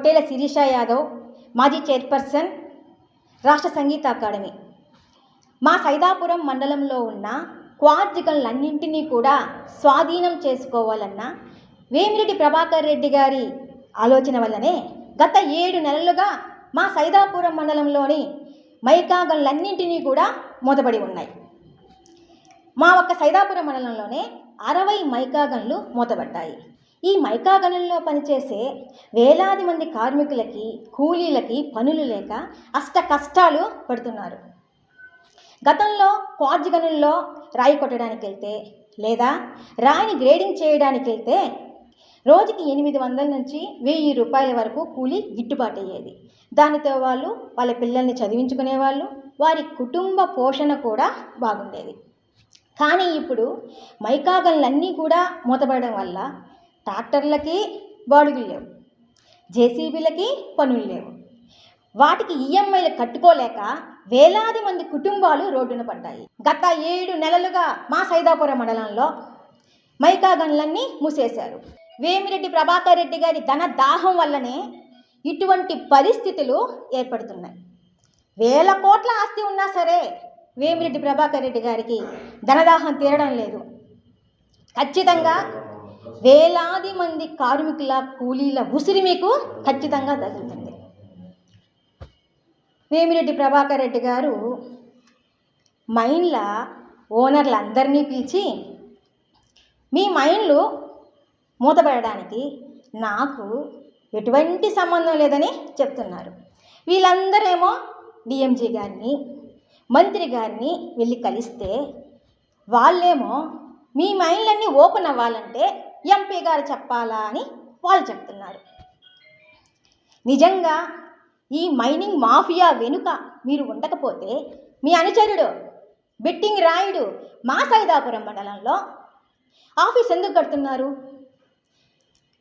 పొట్టేల శిరీష యాదవ్, మాజీ చైర్పర్సన్, రాష్ట్ర సంగీత అకాడమీ. మా సైదాపురం మండలంలో ఉన్న క్వార్జ్ గనులన్నింటినీ కూడా స్వాధీనం చేసుకోవాలన్న వేమిరెడ్డి ప్రభాకర్ రెడ్డి గారి ఆలోచన వల్లనే గత 7 నెలలుగా మా సైదాపురం మండలంలోని మైకా గనులన్నింటినీ కూడా మూతపడి ఉన్నాయి. మా ఒక్క సైదాపురం మండలంలోనే 60 మైకా గనులు మూతపడ్డాయి. ఈ మైకా గనుల్లో పనిచేసే వేలాది మంది కార్మికులకి, కూలీలకి పనులు లేక అష్ట కష్టాలు పడుతున్నారు. గతంలో క్వార్జ్ గనుల్లో రాయి కొట్టడానికి వెళ్తే లేదా రాయిని గ్రేడింగ్ చేయడానికి వెళ్తే రోజుకి 800 నుంచి 1000 రూపాయల వరకు కూలీ గిట్టుబాటు అయ్యేది. దానితో వాళ్ళు వాళ్ళ పిల్లల్ని చదివించుకునేవాళ్ళు, వారి కుటుంబ పోషణ కూడా బాగుండేది. కానీ ఇప్పుడు మైకా గనులన్నీ కూడా మూతపడడం వల్ల ట్రాక్టర్లకి బాడుగులు లేవు, జేసీబీలకి పనులు లేవు. వాటికి ఈఎంఐలు కట్టుకోలేక వేలాది మంది కుటుంబాలు రోడ్డున పడ్డాయి. గత 7 నెలలుగా మా సైదాపురం మండలంలో మైకా గనులన్నీ మూసేశారు. వేమిరెడ్డి ప్రభాకర్ రెడ్డి గారి ధన దాహం వల్లనే ఇటువంటి పరిస్థితులు ఏర్పడుతున్నాయి. వేల కోట్ల ఆస్తి ఉన్నా సరే వేమిరెడ్డి ప్రభాకర్ రెడ్డి గారికి ధనదాహం తీరడం లేదు. ఖచ్చితంగా వేలాది మంది కార్మికుల, కూలీల ఉసిరి మీకు ఖచ్చితంగా తగులుతుంది. వేమిరెడ్డి ప్రభాకర్ రెడ్డి గారు మైన్ల ఓనర్లందరినీ పిలిచి, మీ మైన్లు మూతపడడానికి నాకు ఎటువంటి సంబంధం లేదని చెప్తున్నారు. వీళ్ళందరేమో డిఎంజీ గారిని, మంత్రి గారిని వెళ్ళి కలిస్తే వాళ్ళేమో మీ మైన్లన్నీ ఓపెన్ అవ్వాలంటే ఎంపీ గారు చెప్పాలా అని వాళ్ళు చెప్తున్నారు. నిజంగా ఈ మైనింగ్ మాఫియా వెనుక మీరు ఉండకపోతే మీ అనుచరుడు బెట్టింగ్ రాయుడు మా సైదాపురం మండలంలో ఆఫీస్ ఎందుకు కడుతున్నారు,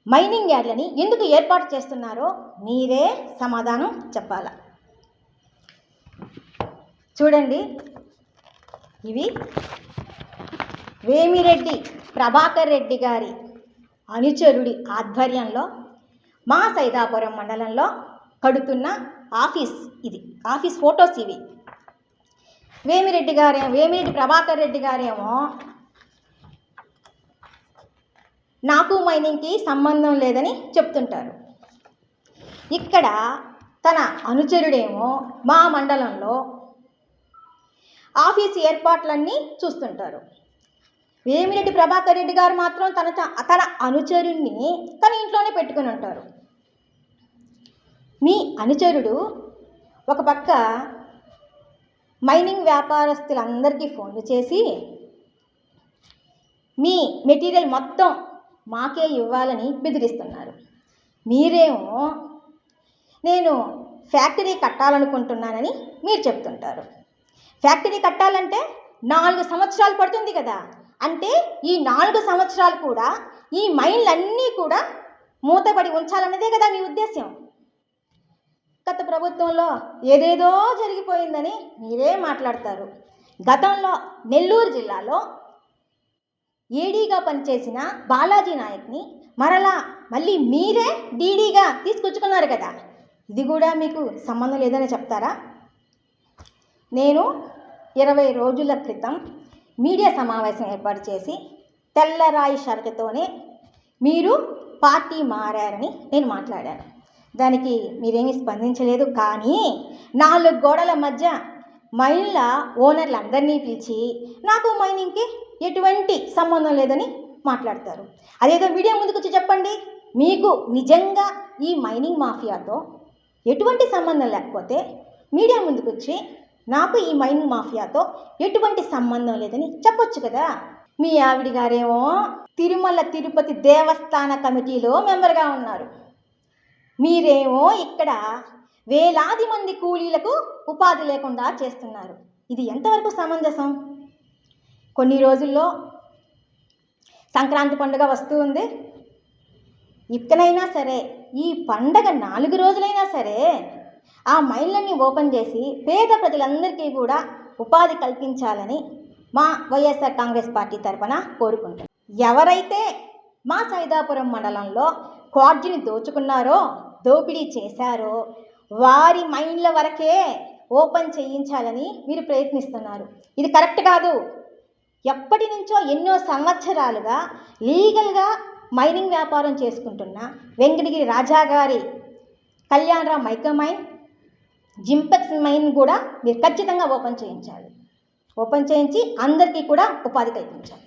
మైనింగ్ యార్డ్లని ఎందుకు ఏర్పాటు చేస్తున్నారో మీరే సమాధానం చెప్పాలా. చూడండి, ఇవి వేమిరెడ్డి ప్రభాకర్ రెడ్డి గారి అనుచరుడి ఆధ్వర్యంలో మా సైదాపురం మండలంలో కడుతున్న ఆఫీస్. ఇది ఆఫీస్ ఫొటోస్. ఇవి వేమిరెడ్డి ప్రభాకర్ రెడ్డి గారేమో నాకు మైనింగ్కి సంబంధం లేదని చెప్తుంటారు. ఇక్కడ తన అనుచరుడేమో మా మండలంలో ఆఫీస్ ఏర్పాట్లన్నీ చూస్తుంటారు. వేమిరెడ్డి ప్రభాకర్ రెడ్డి గారు మాత్రం తన అనుచరుణ్ణి తన ఇంట్లోనే పెట్టుకుని ఉంటారు. మీ అనుచరుడు ఒక పక్క మైనింగ్ వ్యాపారస్తులందరికీ ఫోన్లు చేసి మీ మెటీరియల్ మొత్తం మాకే ఇవ్వాలని బెదిరిస్తున్నారు. మీరేమో నేను ఫ్యాక్టరీ కట్టాలనుకుంటున్నానని మీరు చెప్తుంటారు. ఫ్యాక్టరీ కట్టాలంటే 4 సంవత్సరాలు పడుతుంది కదా. అంటే ఈ 4 సంవత్సరాలు కూడా ఈ మైన్లన్నీ కూడా మూతపడి ఉంచాలన్నదే కదా మీ ఉద్దేశం. గత ప్రభుత్వంలో ఏదేదో జరిగిపోయిందని మీరే మాట్లాడతారు. గతంలో నెల్లూరు జిల్లాలో ఏడీగా పనిచేసిన బాలాజీ నాయక్ని మళ్ళీ మీరే డీడీగా తీసుకొచ్చుకున్నారు కదా. ఇది కూడా మీకు సంబంధం లేదని చెప్తారా? నేను 20 రోజుల క్రితం మీడియా సమావేశం ఏర్పాటు చేసి తెల్లరాయి షరతుతోనే మీరు పార్టీ మారారని నేను మాట్లాడాను. దానికి మీరేమీ స్పందించలేదు. కానీ 4 గోడల మధ్య మైన్ల ఓనర్లందరినీ పిలిచి నాకు మైనింగ్కి ఎటువంటి సంబంధం లేదని మాట్లాడతారు. అదేదో మీడియా ముందుకు వచ్చి చెప్పండి. మీకు నిజంగా ఈ మైనింగ్ మాఫియాతో ఎటువంటి సంబంధం లేకపోతే మీడియా ముందుకు వచ్చి నాకు ఈ మైనింగ్ మాఫియాతో ఎటువంటి సంబంధం లేదని చెప్పొచ్చు కదా. మీ ఆవిడ గారేమో తిరుమల తిరుపతి దేవస్థాన కమిటీలో మెంబర్గా ఉన్నారు. మీరేమో ఇక్కడ వేలాది మంది కూలీలకు ఉపాధి లేకుండా చేస్తున్నారు. ఇది ఎంతవరకు సమంజసం? కొన్ని రోజుల్లో సంక్రాంతి పండుగ వస్తూ ఉంది. ఇక్కడైనా సరే ఈ పండగ 4 రోజులైనా సరే ఆ మైన్లన్నీ ఓపెన్ చేసి పేద ప్రజలందరికీ కూడా ఉపాధి కల్పించాలని మా వైఎస్ఆర్ కాంగ్రెస్ పార్టీ తరఫున కోరుకుంటున్నాం. ఎవరైతే మా సైదాపురం మండలంలో క్వార్జిని దోచుకున్నారో దోపిడీ చేశారో వారి మైండ్ల వరకే ఓపెన్ చేయించాలని మీరు ప్రయత్నిస్తున్నారు. ఇది కరెక్ట్ కాదు. ఎప్పటి నుంచో ఎన్నో సంవత్సరాలుగా లీగల్గా మైనింగ్ వ్యాపారం చేసుకుంటున్న వెంకటగిరి రాజా గారి Kalyan Ram mica mine, Zimpex mine కూడా మీరు ఖచ్చితంగా ఓపెన్ చేయించాలి. ఓపెన్ చేయించి అందరికీ కూడా ఉపాధి కల్పించాలి.